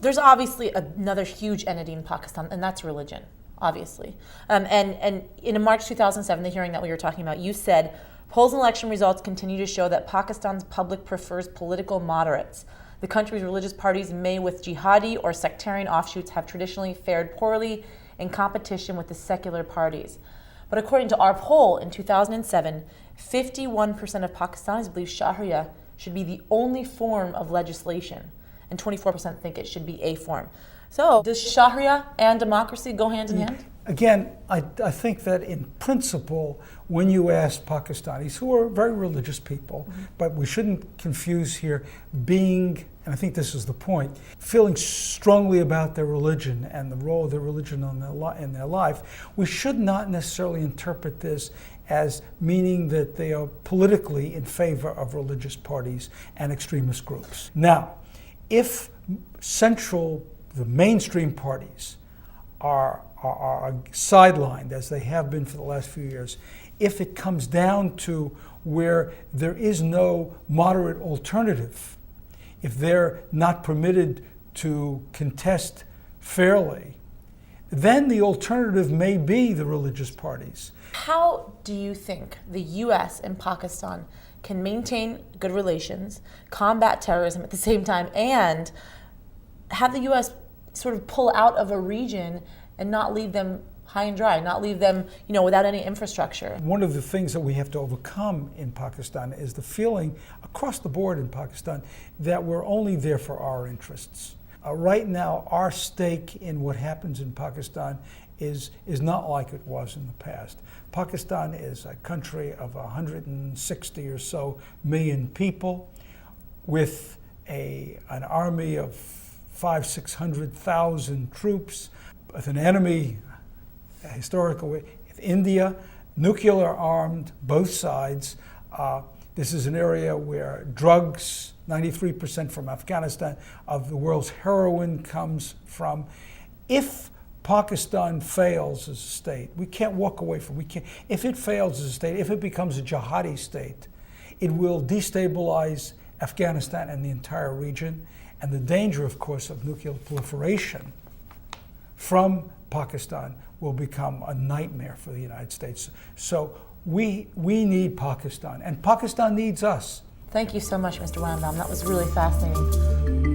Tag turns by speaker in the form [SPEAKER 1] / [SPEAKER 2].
[SPEAKER 1] there's obviously another huge entity in Pakistan, and that's religion, obviously. And in March 2007, the hearing that we were talking about, you said, polls and election results continue to show that Pakistan's public prefers political moderates. The country's religious parties may, with jihadi or sectarian offshoots, have traditionally fared poorly in competition with the secular parties. But according to our poll in 2007, 51% of Pakistanis believe Sharia should be the only form of legislation, and 24% think it should be a form. So does Sharia and democracy go hand in hand?
[SPEAKER 2] Again, I think that in principle, when you ask Pakistanis, who are very religious people, but we shouldn't confuse here being, and I think this is the point, feeling strongly about their religion and the role of their religion in their life, we should not necessarily interpret this as meaning that they are politically in favor of religious parties and extremist groups. Now, if the mainstream parties are sidelined, as they have been for the last few years, if it comes down to where there is no moderate alternative, if they're not permitted to contest fairly, then the alternative may be the religious parties.
[SPEAKER 1] How do you think the U.S. and Pakistan can maintain good relations, combat terrorism at the same time, and have the U.S. sort of pull out of a region and not leave them high and dry, not leave them, without any infrastructure? One
[SPEAKER 2] of the things that we have to overcome in Pakistan is the feeling across the board in Pakistan that we're only there for our interests. Right now, our stake in what happens in Pakistan is not like it was in the past. Pakistan is a country of 160 or so million people with an army of 500,000-600,000 troops, with an enemy, historically, India, nuclear armed, both sides. This is an area where drugs, 93% from Afghanistan, of the world's heroin comes from. If Pakistan fails as a state, we can't walk away from it. If it fails as a state, if it becomes a jihadi state, it will destabilize Afghanistan and the entire region. And the danger, of course, of nuclear proliferation from Pakistan will become a nightmare for the United States. So we need Pakistan, and Pakistan needs us.
[SPEAKER 1] Thank you so much, Mr. Weinbaum. That was really fascinating.